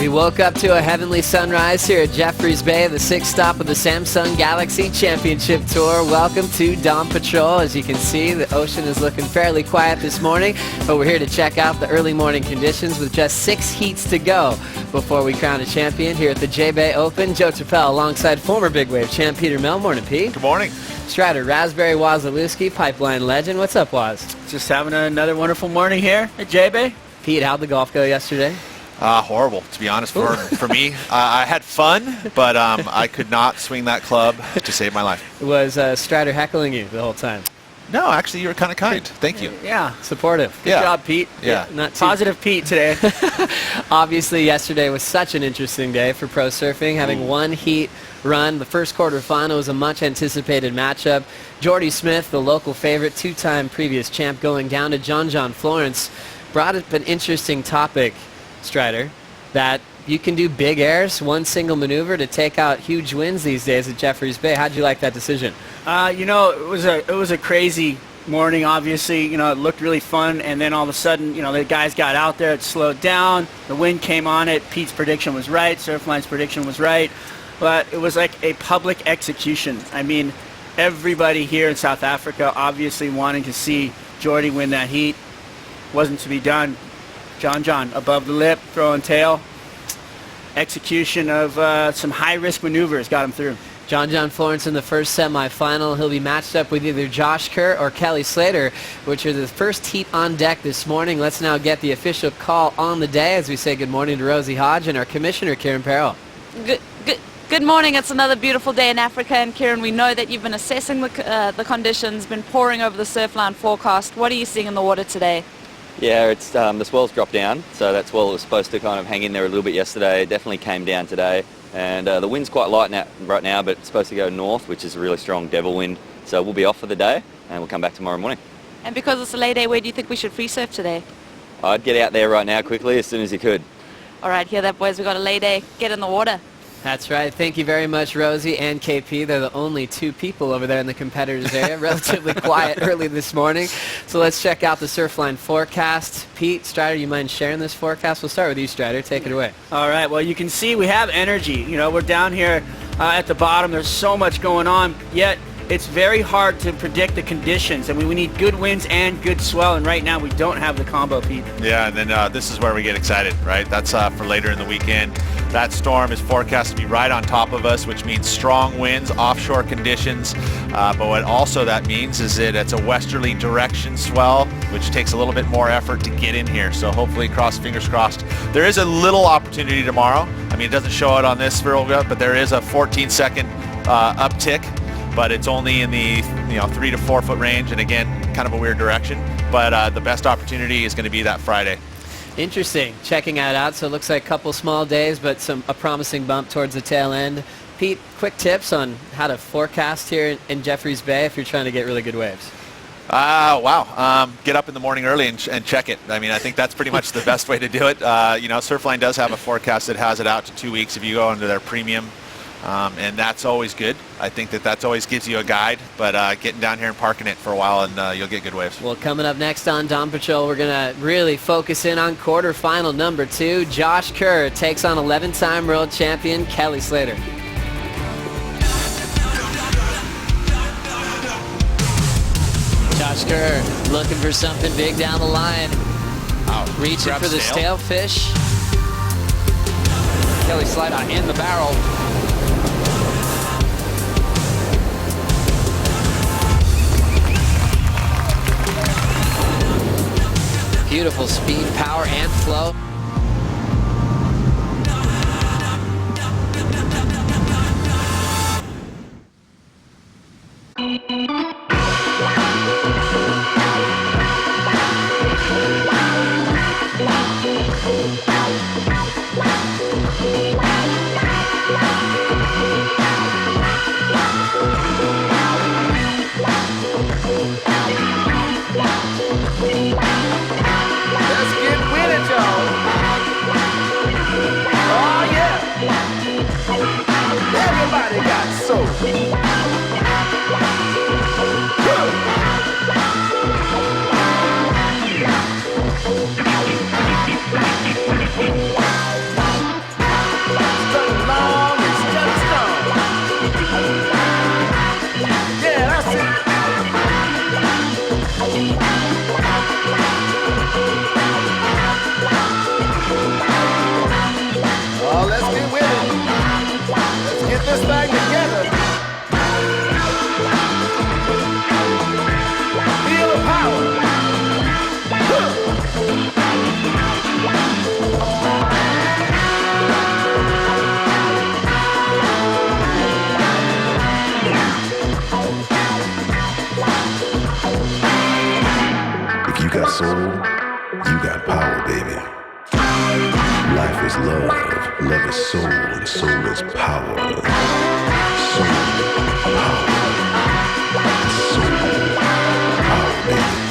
We woke up to a heavenly sunrise here at Jeffreys Bay, the sixth stop of the Samsung Galaxy Championship Tour. Welcome to Dawn Patrol. As you can see, the ocean is looking fairly quiet this morning, but we're here to check out the early morning conditions with just 6 heats to go before we crown a champion here at the J-Bay Open. Joe Trappell alongside former big wave champ Peter Mill. Morning, Pete. Good morning. Strider Raspberry Wazalewski, pipeline legend. What's up, Waz? Just having another wonderful morning here at J-Bay. Pete, how'd the golf go yesterday? Horrible, to be honest, for me. I had fun, but I could not swing that club to save my life. Was Strider heckling you the whole time? No, actually, you were kind of kind. Thank you. Yeah, supportive. Good job, Pete. Yeah. Not too Positive Pete today. Obviously, yesterday was such an interesting day for pro surfing, having one heat run. The first quarterfinal was a much-anticipated matchup. Jordy Smith, the local favorite, 2-time previous champ, going down to John Florence, brought up an interesting topic, Strider, that you can do big airs, one single maneuver to take out huge wins these days at Jeffreys Bay. How'd you like that decision? It was a crazy morning, obviously. It looked really fun, and then all of a sudden, the guys got out there, it slowed down, the wind came on it, Pete's prediction was right, Surfline's prediction was right, but it was like a public execution. I mean, everybody here in South Africa obviously wanting to see Jordy win that heat. Wasn't to be done. John, above the lip, throwing tail. Execution of some high-risk maneuvers got him through. John Florence in the first semifinal. He'll be matched up with either Josh Kerr or Kelly Slater, which are the first heat on deck this morning. Let's now get the official call on the day as we say good morning to Rosie Hodge and our commissioner, Kieran Perrell. Good morning. It's another beautiful day in Africa, and Kieran, we know that you've been assessing the conditions, been poring over the Surfline forecast. What are you seeing in the water today? Yeah, it's the swell's dropped down, so that swell was supposed to kind of hang in there a little bit yesterday. It definitely came down today, and the wind's quite light right now, but it's supposed to go north, which is a really strong devil wind. So we'll be off for the day, and we'll come back tomorrow morning. And because it's a lay day, where do you think we should free surf today? I'd get out there right now quickly as soon as you could. All right, hear that, boys. We've got a lay day. Get in the water. That's right. Thank you very much, Rosie and KP. They're the only 2 people over there in the competitors area. Relatively quiet early this morning. So let's check out the Surfline forecast. Pete, Strider, you mind sharing this forecast? We'll start with you, Strider. Take it away. All right. Well, you can see we have energy. We're down here at the bottom. There's so much going on, yet it's very hard to predict the conditions. I mean, we need good winds and good swell, and right now we don't have the combo, Pete. Yeah, and then this is where we get excited, right? That's for later in the weekend. That storm is forecast to be right on top of us, which means strong winds, offshore conditions. But what also that means is that it's a westerly direction swell, which takes a little bit more effort to get in here. So hopefully, fingers crossed. There is a little opportunity tomorrow. I mean, it doesn't show it on this Virgo, but there is a 14-second uptick. But it's only in the 3 to 4 foot range, and again, kind of a weird direction. But the best opportunity is going to be that Friday. Interesting. Checking that out. So it looks like a couple small days, but a promising bump towards the tail end. Pete, quick tips on how to forecast here in Jeffreys Bay if you're trying to get really good waves. Wow. Get up in the morning early and check it. I mean, I think that's pretty much the best way to do it. Surfline does have a forecast that has it out to 2 weeks if you go into their premium. And that's always good. I think that always gives you a guide, but getting down here and parking it for a while, and you'll get good waves. Well, coming up next on Dawn Patrol, we're going to really focus in on quarterfinal number 2. Josh Kerr takes on 11-time world champion Kelly Slater. Josh Kerr looking for something big down the line. Reaching for the stale fish. Kelly Slater in the barrel. Beautiful speed, power, and flow. Let's get with it, y'all. got soul, you got power, baby. Life is love, love is soul, and soul is power. Soul, power, soul, power, baby.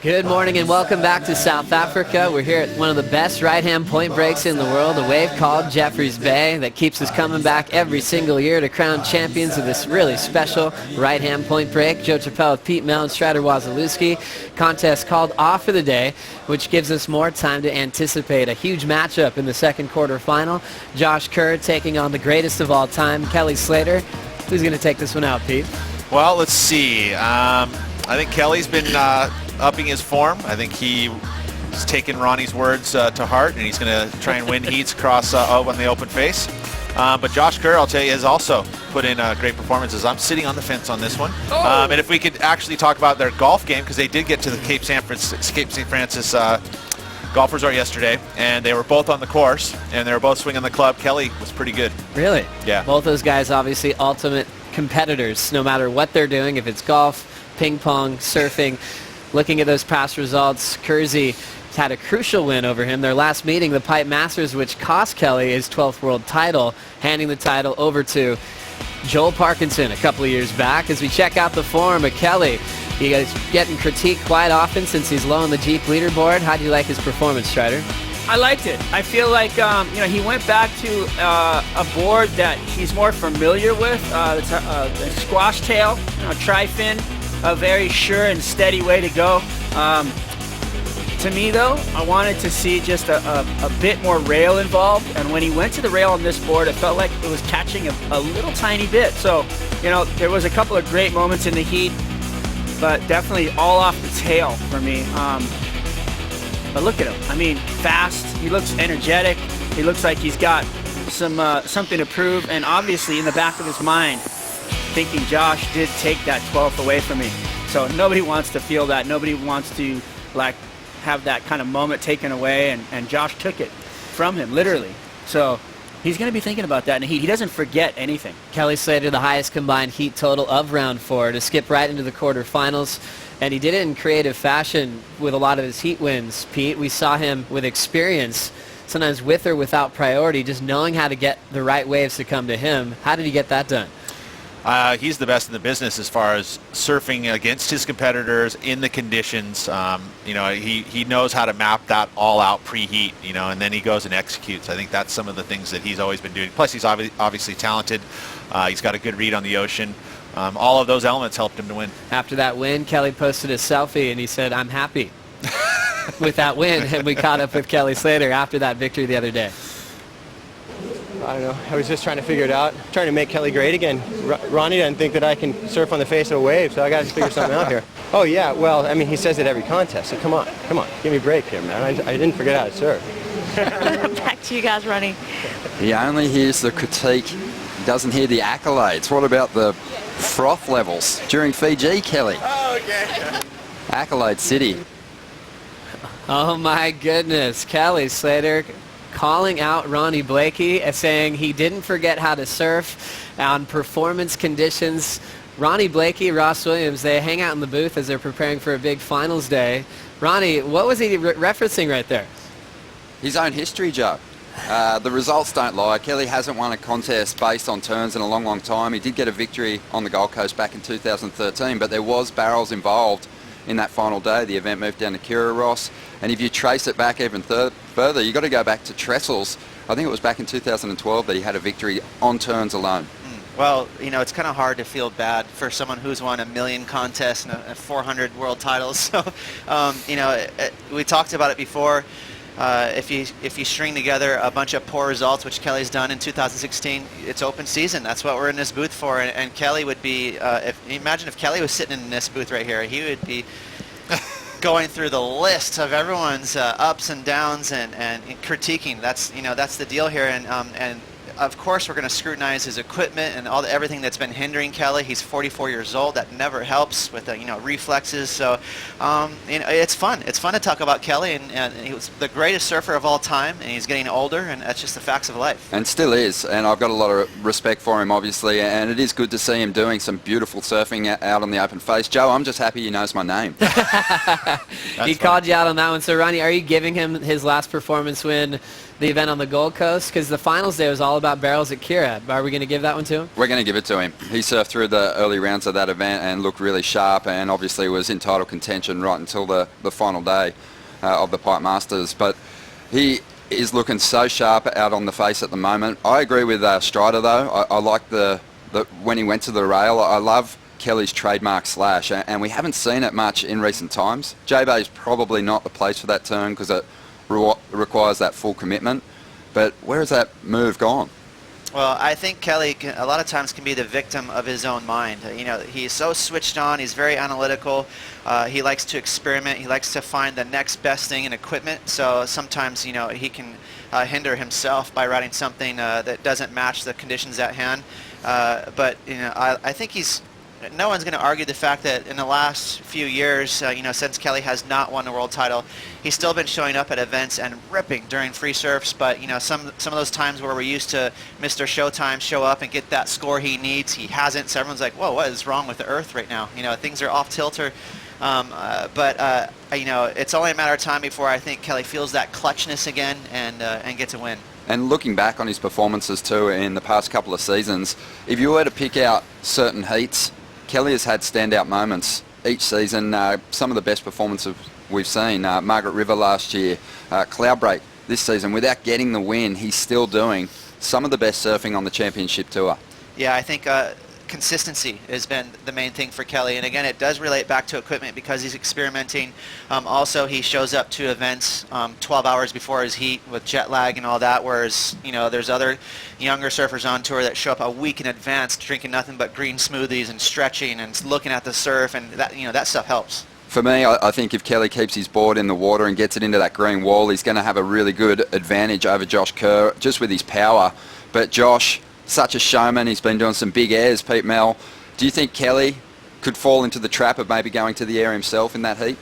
Good morning and welcome back to South Africa. We're here at one of the best right-hand point breaks in the world, a wave called Jeffreys Bay that keeps us coming back every single year to crown champions of this really special right-hand point break. Joe Chappelle with Pete Mel and Strider Wazalewski. Contest called off for the day, which gives us more time to anticipate a huge matchup in the second quarterfinal. Josh Kerr taking on the greatest of all time, Kelly Slater. Who's going to take this one out, Pete? Well, let's see. I think Kelly's been upping his form. I think he's taken Ronnie's words to heart, and he's going to try and win heats across on the open face. But Josh Kerr, I'll tell you, has also put in great performances. I'm sitting on the fence on this one. And if we could actually talk about their golf game, because they did get to the Cape St. Francis golf resort yesterday, and they were both on the course, and they were both swinging the club. Kelly was pretty good. Really? Yeah. Both those guys obviously ultimate competitors, no matter what they're doing, if it's golf, ping pong, surfing. Looking at those past results, Kersey had a crucial win over him. Their last meeting, the Pipe Masters, which cost Kelly his 12th world title, handing the title over to Joel Parkinson a couple of years back. As we check out the form of Kelly, he is getting critiqued quite often since he's low on the Jeep leaderboard. How do you like his performance, Strider? I liked it. I feel like he went back to a board that he's more familiar with. It's a squash tail, tri-fin, a very sure and steady way to go. To me, though, I wanted to see just a bit more rail involved. And when he went to the rail on this board, it felt like it was catching a little tiny bit. So, there was a couple of great moments in the heat, but definitely all off the tail for me. But look at him. I mean, fast. He looks energetic. He looks like he's got something to prove. And obviously, in the back of his mind, thinking Josh did take that 12th away from me. So nobody wants to feel that. Nobody wants to have that kind of moment taken away. And Josh took it from him, literally. So he's going to be thinking about that in the heat. He doesn't forget anything. Kelly Slater, the highest combined heat total of round 4, to skip right into the quarterfinals. And he did it in creative fashion with a lot of his heat wins, Pete. We saw him with experience, sometimes with or without priority, just knowing how to get the right waves to come to him. How did he get that done? He's the best in the business as far as surfing against his competitors in the conditions. He knows how to map that all out pre-heat, and then he goes and executes. I think that's some of the things that he's always been doing. Plus, he's obviously talented. He's got a good read on the ocean. All of those elements helped him to win. After that win, Kelly posted a selfie, and he said, "I'm happy with that win." And we caught up with Kelly Slater after that victory the other day. I don't know. I was just trying to figure it out. Trying to make Kelly great again. Ronnie doesn't think that I can surf on the face of a wave, so I got to figure something out here. Oh, yeah. Well, I mean, he says it every contest, so come on. Give me a break here, man. I didn't forget how to surf. Back to you guys, Ronnie. He only hears the critique. He doesn't hear the accolades. What about the froth levels during Fiji, Kelly? Oh, okay. Accolade City. Oh, my goodness. Kelly Slater calling out Ronnie Blakey and saying he didn't forget how to surf on performance conditions. Ronnie Blakey, Ross Williams, they hang out in the booth as they're preparing for a big finals day. Ronnie, what was he referencing right there? His own history, Joe. The results don't lie. Kelly hasn't won a contest based on turns in a long, long time. He did get a victory on the Gold Coast back in 2013, but there was barrels involved in that final day. The event moved down to Kerr, Ross. And if you trace it back even further, you've got to go back to Trestles. I think it was back in 2012 that he had a victory on turns alone. Well, it's kind of hard to feel bad for someone who's won 1 million contests and 400 world titles. So, we talked about it before. If you string together a bunch of poor results, which Kelly's done in 2016, it's open season. That's what we're in this booth for. And Kelly would be, imagine if Kelly was sitting in this booth right here, he would be going through the list of everyone's ups and downs and critiquing. That's the deal here, and of course we're going to scrutinize his equipment and everything that's been hindering Kelly. He's 44 years old. That never helps with reflexes. So it's fun. It's fun to talk about Kelly, and he was the greatest surfer of all time, and he's getting older, and that's just the facts of life. And still is, and I've got a lot of respect for him, obviously, and it is good to see him doing some beautiful surfing out on the open face. Joe, I'm just happy he knows my name. He called you out on that one. So, Ronnie, are you giving him his last performance win, the event on the Gold Coast? Because the finals day was all about barrels at Kerr. Are we going to give that one to him? We're going to give it to him. He surfed through the early rounds of that event and looked really sharp, and obviously was in title contention right until the final day of the Pipe Masters. But he is looking so sharp out on the face at the moment. I agree with Strider, though. I like the when he went to the rail. I love Kelly's trademark slash, and we haven't seen it much in recent times. J-Bay is probably not the place for that turn because it requires that full commitment. But where has that move gone? Well, I think Kelly a lot of times can be the victim of his own mind. He's so switched on. He's very analytical. He likes to experiment. He likes to find the next best thing in equipment. So sometimes, he can hinder himself by riding something that doesn't match the conditions at hand. But I think no one's going to argue the fact that in the last few years, since Kelly has not won the world title, he's still been showing up at events and ripping during free surfs. But some of those times where we're used to Mr. Showtime show up and get that score he needs, he hasn't. So everyone's like, "Whoa, what is wrong with the Earth right now?" Things are off tilter. But it's only a matter of time before I think Kelly feels that clutchness again and gets a win. And looking back on his performances too in the past couple of seasons, if you were to pick out certain heats, Kelly has had standout moments each season. Some of the best performances we've seen, Margaret River last year, Cloudbreak this season. Without getting the win, he's still doing some of the best surfing on the championship tour. Yeah, I think consistency has been the main thing for Kelly, and again, it does relate back to equipment because he's experimenting. Also, he shows up to events 12 hours before his heat with jet lag and all that, whereas there's other younger surfers on tour that show up a week in advance drinking nothing but green smoothies and stretching and looking at the surf, and that stuff helps. For me, I think if Kelly keeps his board in the water and gets it into that green wall, he's going to have a really good advantage over Josh Kerr just with his power. But Josh, such a showman, he's been doing some big airs, Pete Mel. Do you think Kelly could fall into the trap of maybe going to the air himself in that heat?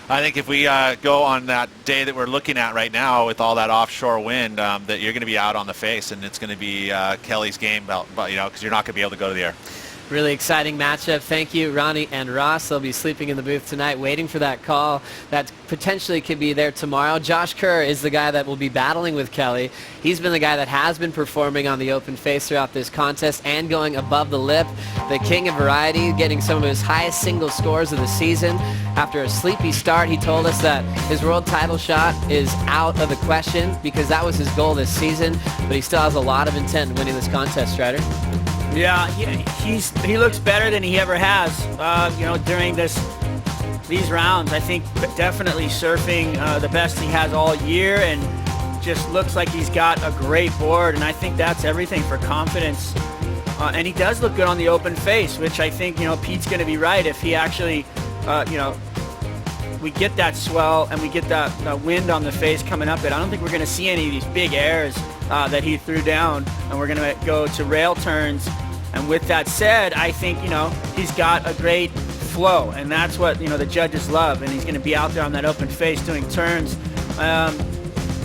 I think if we go on that day that we're looking at right now with all that offshore wind, that you're going to be out on the face, and it's going to be Kelly's game, because you're not going to be able to go to the air. Really exciting matchup. Thank you, Ronnie and Ross. They'll be sleeping in the booth tonight waiting for that call that potentially could be there tomorrow. Josh Kerr is the guy that will be battling with Kelly. He's been the guy that has been performing on the open face throughout this contest and going above the lip. The king of variety, getting some of his highest single scores of the season. After a sleepy start, he told us that his world title shot is out of the question because that was his goal this season, but he still has a lot of intent in winning this contest, Strider. Yeah, he looks better than he ever has. During these rounds, I think definitely surfing the best he has all year, and just looks like he's got a great board. And I think that's everything for confidence. And he does look good on the open face, which I think Pete's going to be right if he actually we get that swell and we get that wind on the face coming up. But I don't think we're going to see any of these big airs that he threw down, and we're going to go to rail turns. And with that said, I think he's got a great flow, and that's what the judges love. And he's going to be out there on that open face doing turns.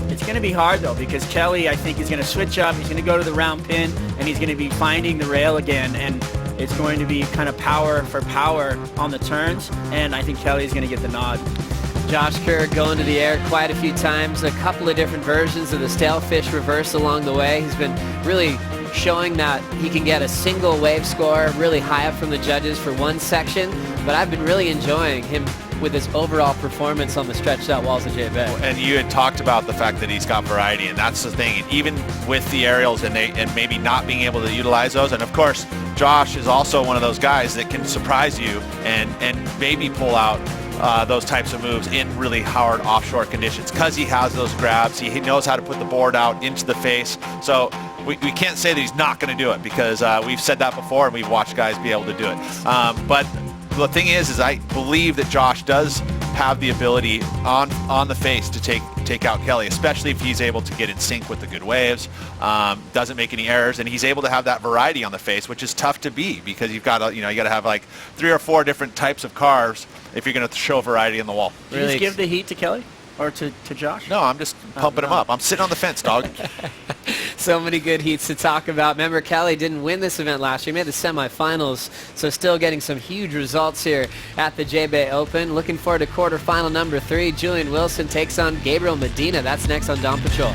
It's going to be hard though, because Kelly, I think, is going to switch up. He's going to go to the round pin, and he's going to be finding the rail again, and it's going to be kind of power for power on the turns. And I think Kelly is going to get the nod. Josh Kerr going to the air quite a few times, a couple of different versions of the stalefish reverse along the way. He's been really showing that he can get a single wave score really high up from the judges for one section, but I've been really enjoying him with his overall performance on the stretched out walls of J-Bay. And you had talked about the fact that he's got variety, and that's the thing. And even with the aerials and maybe not being able to utilize those, and of course Josh is also one of those guys that can surprise you and maybe pull out those types of moves in really hard offshore conditions because he has those grabs. He knows how to put the board out into the face. So we can't say that he's not going to do it because we've said that before and we've watched guys be able to do it. But the thing is I believe that Josh does have the ability on the face to take out Kelly, especially if he's able to get in sync with the good waves, doesn't make any errors, and he's able to have that variety on the face, which is tough to be because you got to have like 3 or 4 different types of cars if you're going to show variety in the wall. Did you just give the heat to Kelly or to Josh? No, I'm just pumping him up. I'm sitting on the fence, dog. So many good heats to talk about. Remember, Kelly didn't win this event last year. He made the semifinals, so still getting some huge results here at the J-Bay Open. Looking forward to quarterfinal number 3. Julian Wilson takes on Gabriel Medina. That's next on Dawn Patrol.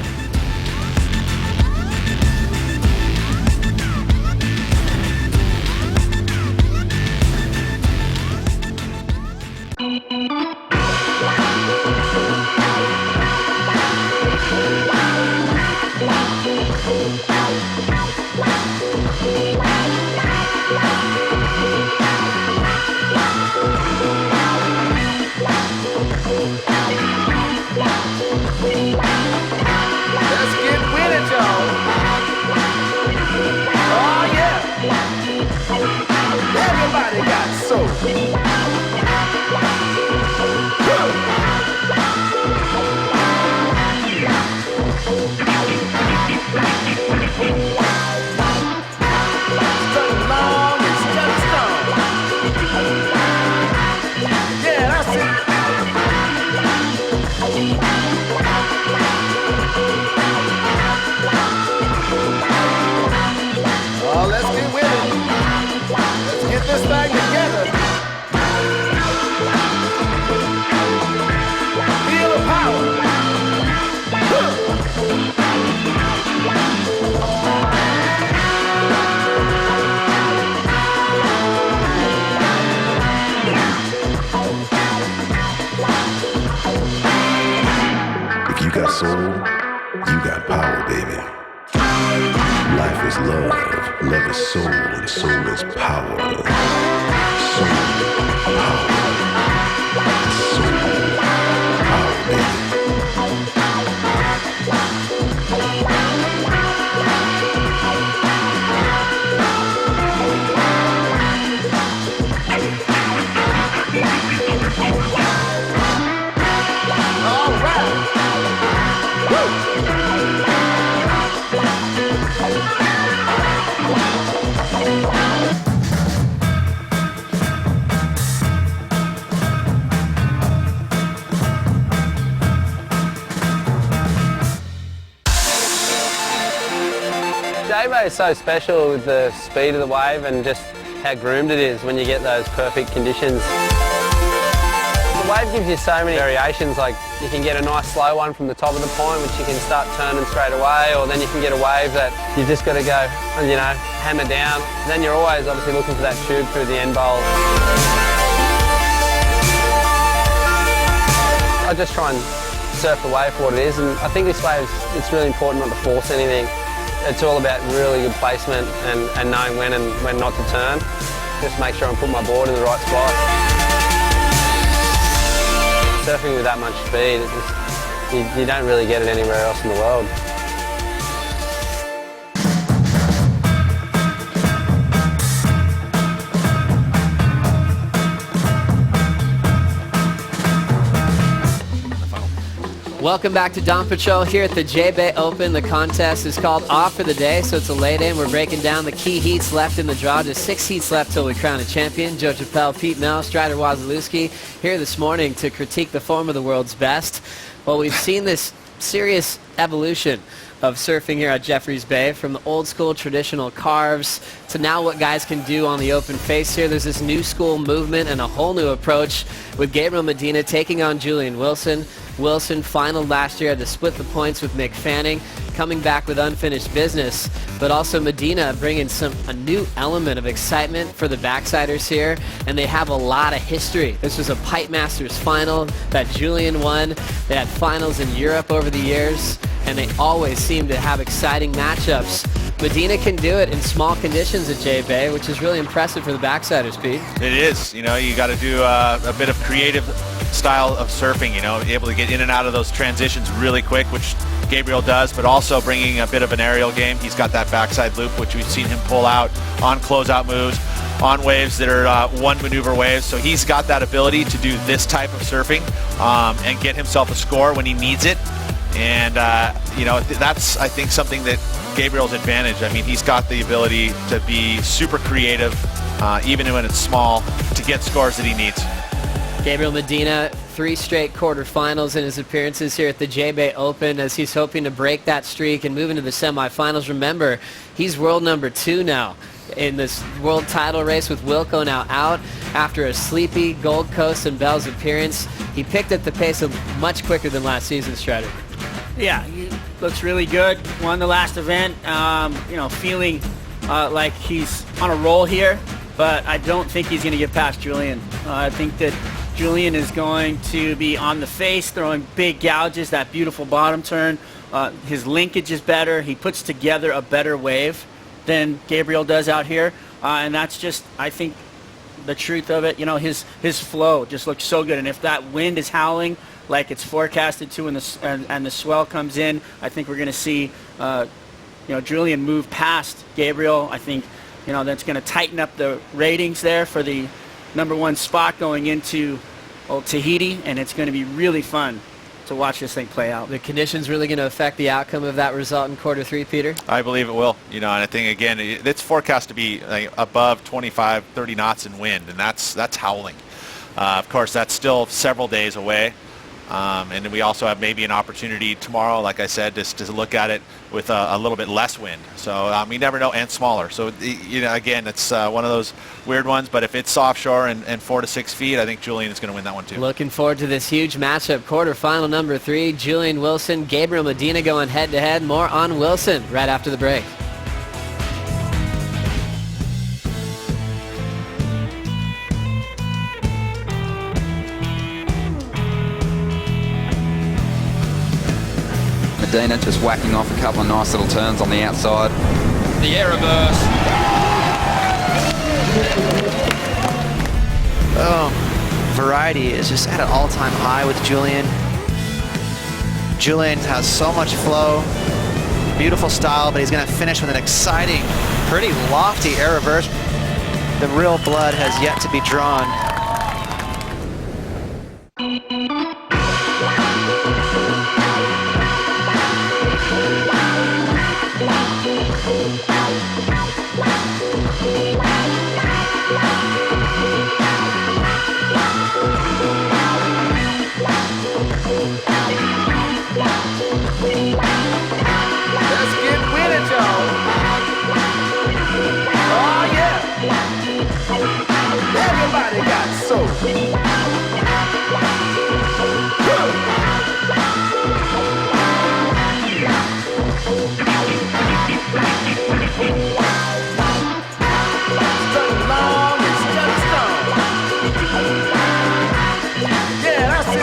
You got soul, you got power, baby. Life is love, love is soul, and soul is power. Soul, power, soul, power, baby. J-Bay is so special with the speed of the wave and just how groomed it is when you get those perfect conditions. The wave gives you so many variations, like you can get a nice slow one from the top of the point which you can start turning straight away, or then you can get a wave that you've just got to go, hammer down. Then you're always obviously looking for that tube through the end bowl. I just try and surf the wave for what it is, and I think this wave, it's really important not to force anything. It's all about really good placement and knowing when and when not to turn. Just make sure I'm putting my board in the right spot. Surfing with that much speed, you don't really get it anywhere else in the world. Welcome back to Dawn Patrol here at the J-Bay Open. The contest is called Off for the Day, so it's a lay-in. We're breaking down the key heats left in the draw. Just 6 heats left till we crown a champion. Joe Chappelle, Pete Mel, Strider Wasilewski here this morning to critique the form of the world's best. Well, we've seen this serious evolution of surfing here at Jeffreys Bay, from the old school traditional carves to now what guys can do on the open face here. There's this new school movement and a whole new approach with Gabriel Medina taking on Julian Wilson. Wilson finaled last year, had to split the points with Mick Fanning, coming back with unfinished business. But also Medina bringing a new element of excitement for the backsiders here, and they have a lot of history. This was a Pipe Masters final that Julian won. They had finals in Europe over the years, and they always seem to have exciting matchups. Medina can do it in small conditions at J-Bay, which is really impressive for the backsiders, Pete. It is. You got to do a bit of creative style of surfing, able to get in and out of those transitions really quick, which Gabriel does, but also bringing a bit of an aerial game. He's got that backside loop, which we've seen him pull out on closeout moves. on waves that are one maneuver waves. So he's got that ability to do this type of surfing and get himself a score when he needs it. And, you know, that's, I think, something that Gabriel's advantage. I mean, he's got the ability to be super creative, even when it's small, to get scores that he needs. Gabriel Medina, 3 straight quarterfinals in his appearances here at the J-Bay Open as he's hoping to break that streak and move into the semifinals. Remember, he's world number 2 now in this world title race with Wilco now out after a sleepy Gold Coast and Bell's appearance. He picked up the pace much quicker than last season, Strider. Yeah, he looks really good. Won the last event. You know, feeling like he's on a roll here, but I don't think he's going to get past Julian. I think that Julian is going to be on the face, throwing big gouges, that beautiful bottom turn. His linkage is better. He puts together a better wave than Gabriel does out here. And that's just, I think, the truth of it. You know, his flow just looks so good. And if that wind is howling like it's forecasted to and the swell comes in, I think we're going to see, you know, Julian move past Gabriel. I think, you know, that's going to tighten up the ratings there for the #1 spot going into Old Tahiti, and it's going to be really fun to watch this thing play out. The conditions really going to affect the outcome of that result in quarter 3, Peter? I believe it will. You know, and I think, again, it's forecast to be above 25, 30 knots in wind, and that's howling. Of course, that's still several days away. And then we also have maybe an opportunity tomorrow, like I said, just to look at it with a little bit less wind. So you never know, and smaller. So, you know, again, it's one of those weird ones. But if it's offshore and 4 to 6 feet, I think Julian is going to win that one too. Looking forward to this huge matchup. Quarterfinal number 3, Julian Wilson, Gabriel Medina going head-to-head. More on Wilson right after the break. Medina just whacking off a couple of nice little turns on the outside. The air reverse. Oh, variety is just at an all-time high with Julian. Julian has so much flow, beautiful style, but he's going to finish with an exciting, pretty lofty air reverse. The real blood has yet to be drawn. Let's get with it, y'all. Oh, yeah. Everybody got soul. Strutting long and strutting strong. Yeah, that's it.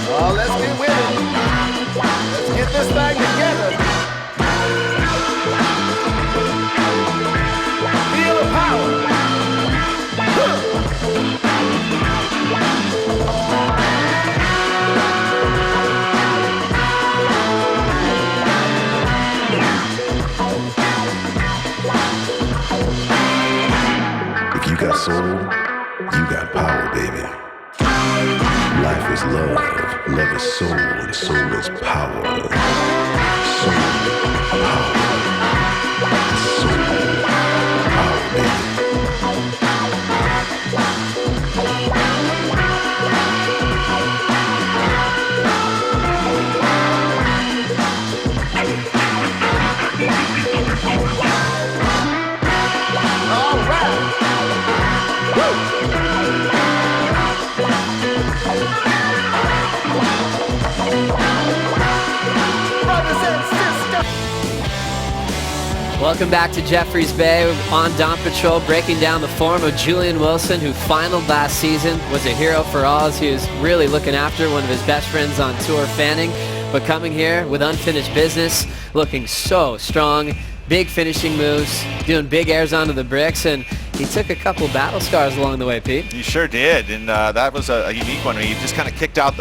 Oh, let's get with it. Let's get this thing together. Feel the power. If you got soul, you got power, baby. Life is love, love is soul, and soul is power. Soul, power, soul, power, baby. All right. Woo. Welcome back to Jeffreys Bay on Dawn Patrol, breaking down the form of Julian Wilson, who finaled last season, was a hero for all as he was really looking after one of his best friends on tour, Fanning, but coming here with unfinished business, looking so strong, big finishing moves, doing big airs onto the bricks, and he took a couple battle scars along the way, Pete. He sure did, and that was a unique one. He just kind of kicked out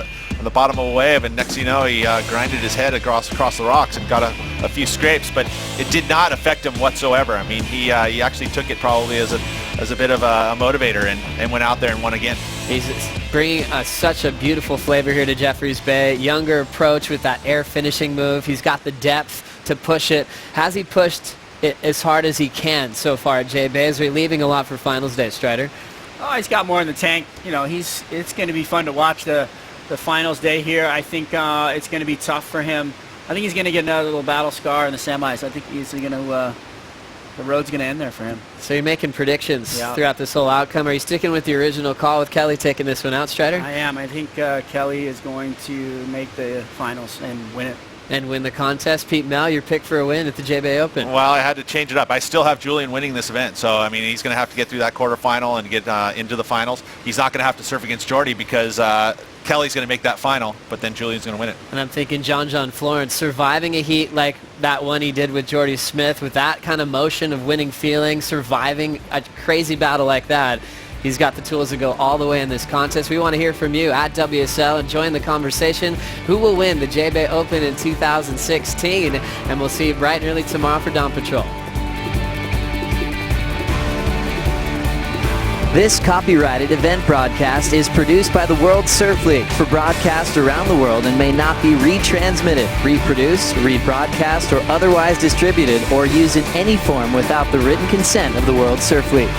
the bottom of a wave, and next thing you know, he grinded his head across the rocks and got a few scrapes, but it did not affect him whatsoever. I mean, he actually took it probably as a bit of a motivator and went out there and won again. He's bringing such a beautiful flavor here to Jeffreys Bay. Younger approach with that air finishing move. He's got the depth to push it. Has he pushed it as hard as he can so far at J-Bay? Is he leaving a lot for finals day, Strider? Oh, he's got more in the tank. You know, it's going to be fun to watch the finals day here. I think it's going to be tough for him. I think he's going to get another little battle scar in the semis. I think he's going to the road's going to end there for him. So you're making predictions throughout this whole outcome. Are you sticking with the original call with Kelly taking this one out, Strider? I am. I think Kelly is going to make the finals and win it. And win the contest. Pete Mel, your pick for a win at the J-Bay Open. Well, I had to change it up. I still have Julian winning this event, so I mean, he's going to have to get through that quarterfinal and get into the finals. He's not going to have to surf against Jordy because Kelly's going to make that final, but then Julian's going to win it. And I'm thinking John Florence surviving a heat like that one he did with Jordy Smith, with that kind of motion of winning feeling, surviving a crazy battle like that. He's got the tools to go all the way in this contest. We want to hear from you at WSL and join the conversation. Who will win the J-Bay Open in 2016? And we'll see you bright and early tomorrow for Dawn Patrol. This copyrighted event broadcast is produced by the World Surf League for broadcast around the world and may not be retransmitted, reproduced, rebroadcast, or otherwise distributed or used in any form without the written consent of the World Surf League.